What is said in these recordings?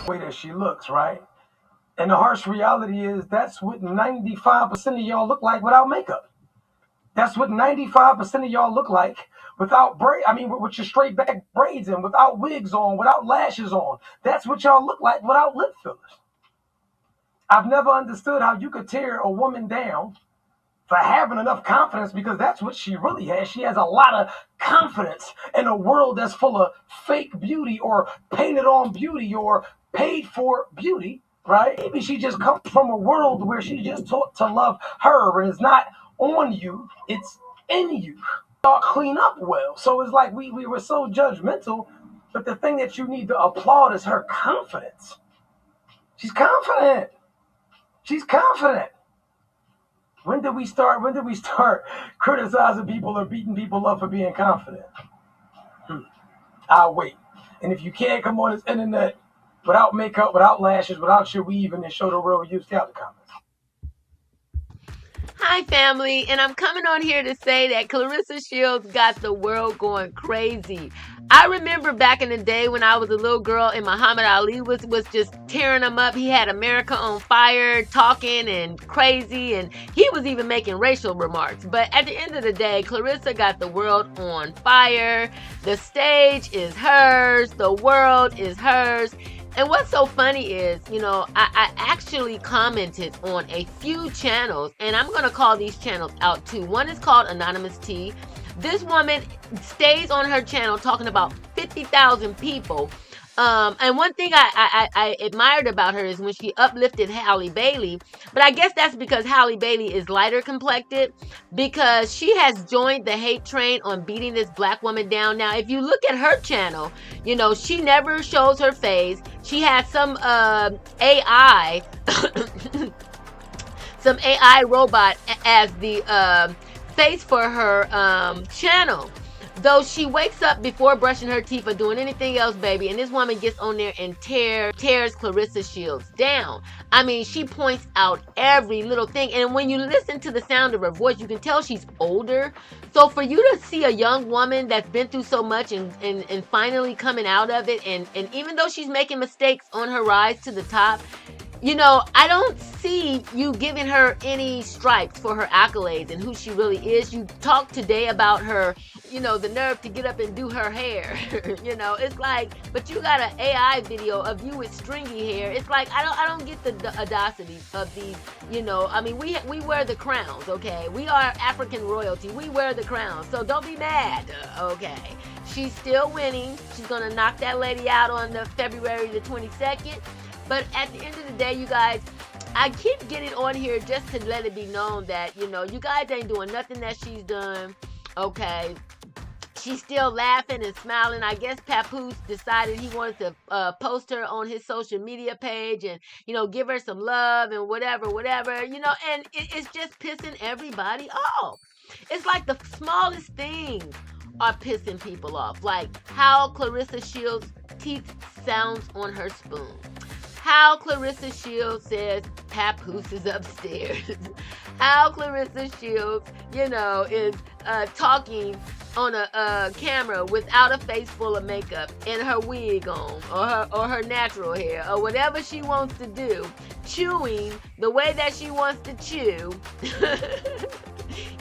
way that she looks, right? And the harsh reality is that's what 95% of y'all look like without makeup. That's what 95% of y'all look like without with your straight back braids in, without wigs on, without lashes on. That's what y'all look like without lip fillers. I've never understood how you could tear a woman down for having enough confidence, because that's what she really has. She has a lot of confidence in a world that's full of fake beauty or painted on beauty or paid for beauty, right? Maybe she just comes from a world where she just taught to love her, and it's not on you, it's in you. Y'all clean up well. So it's like we were so judgmental, but the thing that you need to applaud is her confidence. She's confident. She's confident. When did we start criticizing people or beating people up for being confident? I'll wait. And if you can't come on this internet without makeup, without lashes, without your weave, and then show the real you, stay out the comments. Hi, family, and I'm coming on here to say that Clarissa Shields got the world going crazy. I remember back in the day when I was a little girl and Muhammad Ali was just tearing them up. He had America on fire, talking and crazy, and he was even making racial remarks. But at the end of the day, Clarissa got the world on fire. The stage is hers. The world is hers. And what's so funny is, I actually commented on a few channels, and I'm going to call these channels out too. One is called Anonymous T. This woman stays on her channel talking about 50,000 people. And one thing I admired about her is when she uplifted Halle Bailey. But I guess that's because Halle Bailey is lighter complected, because she has joined the hate train on beating this black woman down. Now, if you look at her channel, she never shows her face. She has some AI, some AI robot as the face for her channel. Though she wakes up before brushing her teeth or doing anything else, baby, and this woman gets on there and tears Clarissa Shields down. I mean, she points out every little thing. And when you listen to the sound of her voice, you can tell she's older. So for you to see a young woman that's been through so much and finally coming out of it, and even though she's making mistakes on her rise to the top, I don't see you giving her any stripes for her accolades and who she really is. You talked today about her, the nerve to get up and do her hair. It's like, but you got an AI video of you with stringy hair. It's like, I don't get the audacity of these, we wear the crowns, okay? We are African royalty. We wear the crowns. So don't be mad, okay? She's still winning. She's going to knock that lady out on the February the 22nd. But at the end of the day, you guys, I keep getting on here just to let it be known that, you guys ain't doing nothing that she's done, okay? She's still laughing and smiling. I guess Papoose decided he wanted to post her on his social media page and, give her some love and whatever, and it's just pissing everybody off. It's like the smallest things are pissing people off, like how Clarissa Shields' teeth sounds on her spoon. How Clarissa Shields says Papoose is upstairs. How Clarissa Shields, is talking on a camera without a face full of makeup and her wig on, or her natural hair, or whatever she wants to do, chewing the way that she wants to chew,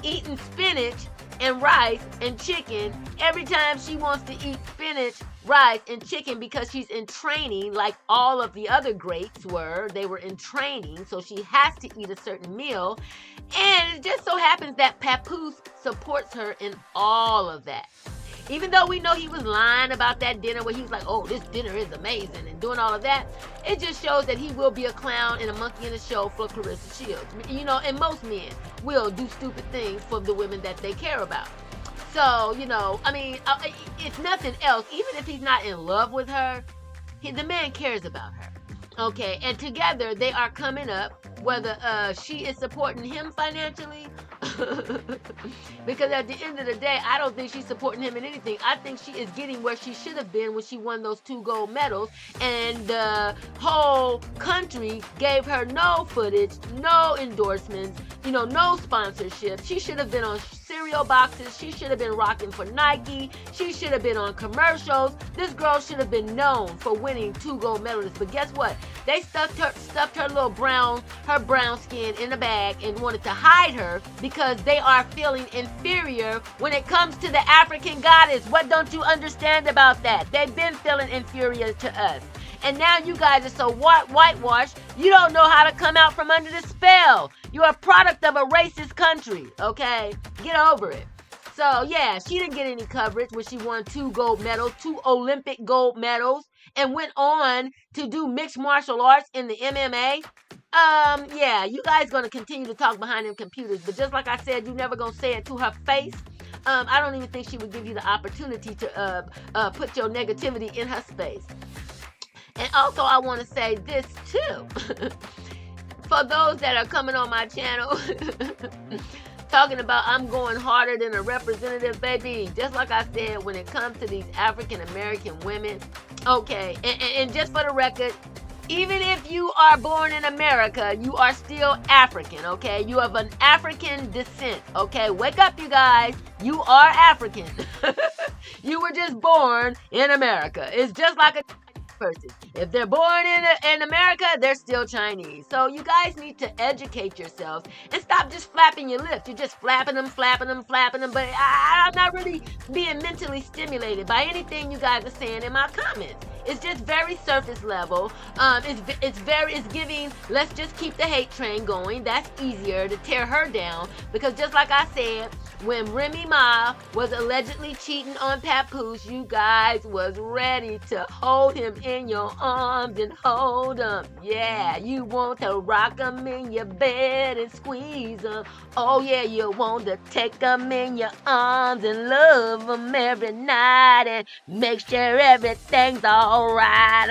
eating spinach and rice and chicken every time she wants to eat spinach, rice, and chicken, because she's in training like all of the other greats were. They were in training, so she has to eat a certain meal. And it just so happens that Papoose supports her in all of that. Even though we know he was lying about that dinner where he was like, oh, this dinner is amazing, and doing all of that, it just shows that he will be a clown and a monkey in the show for Clarissa Shields. And most men will do stupid things for the women that they care about. So, I mean, if nothing else, even if he's not in love with her, the man cares about her. Okay, and together they are coming up, whether she is supporting him financially, because at the end of the day, I don't think she's supporting him in anything. I think she is getting where she should have been when she won those 2 gold medals, and the whole country gave her no footage, no endorsements, no sponsorship. She should have been on cereal boxes. She should have been rocking for Nike. She should have been on commercials. This girl should have been known for winning 2 gold medals. But guess what? They stuffed her little brown skin in a bag and wanted to hide her because they are feeling inferior when it comes to the African goddess. What don't you understand about that? They've been feeling inferior to us. And now you guys are so whitewashed, you don't know how to come out from under the spell. You're a product of a racist country, okay? Get over it. So, yeah, she didn't get any coverage when she won 2 gold medals, 2 Olympic gold medals, and went on to do mixed martial arts in the MMA. Yeah, you guys gonna continue to talk behind them computers, but just like I said, you never gonna say it to her face. I don't even think she would give you the opportunity to put your negativity in her space. And also, I want to say this too. For those that are coming on my channel, talking about I'm going harder than a representative, baby. Just like I said, when it comes to these African American women, okay, and just for the record, even if you are born in America, you are still African, okay? You have an African descent, okay? Wake up, you guys. You are African. You were just born in America. It's just like a person. If they're born in America, they're still Chinese. So you guys need to educate yourselves and stop just flapping your lips. You're just flapping them. But I'm not really being mentally stimulated by anything you guys are saying in my comments. It's just very surface level. It's giving, let's just keep the hate train going. That's easier to tear her down, because just like I said, when Remy Ma was allegedly cheating on Papoose, you guys was ready to hold him in your arms and hold him. Yeah, you want to rock him in your bed and squeeze him. Oh yeah, you want to take him in your arms and love him every night and make sure everything's alright.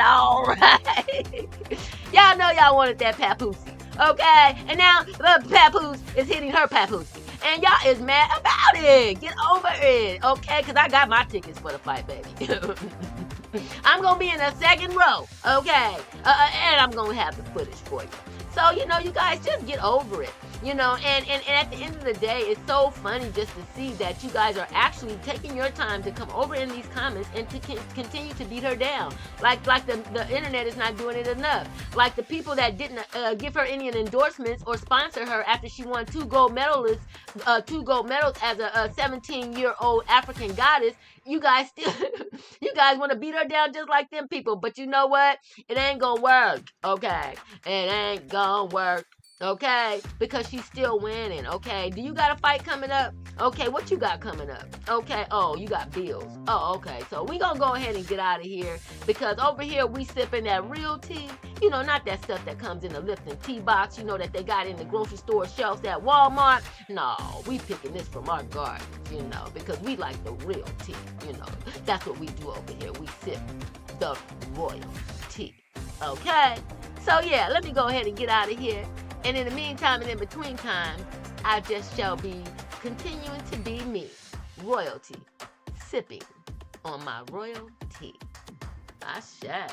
Y'all know y'all wanted that Papoose, okay? And now the Papoose is hitting her Papoose. And y'all is mad about it. Get over it, okay? Because I got my tickets for the fight, baby. I'm going to be in the second row, okay? And I'm going to have the footage for you. So, you guys just get over it. And at the end of the day, it's so funny just to see that you guys are actually taking your time to come over in these comments and to continue to beat her down. Like the internet is not doing it enough. Like the people that didn't give her any endorsements or sponsor her after she won 2 gold medals as a 17-year-old African goddess. You guys want to beat her down just like them people. But you know what? It ain't gonna work, okay? It ain't gonna work. Okay, because she's still winning. Okay, do you got a fight coming up? Okay, what you got coming up? Okay, oh, you got bills. Oh, okay, so we gonna go ahead and get out of here, because over here we sipping that real tea. Not that stuff that comes in the Lipton tea box, that they got in the grocery store shelves at Walmart. No, we picking this from our gardens, because we like the real tea. That's what we do over here. We sip the royal tea. Okay, so yeah, let me go ahead and get out of here. And in the meantime and in between time, I just shall be continuing to be me, royalty, sipping on my royal tea. I shall.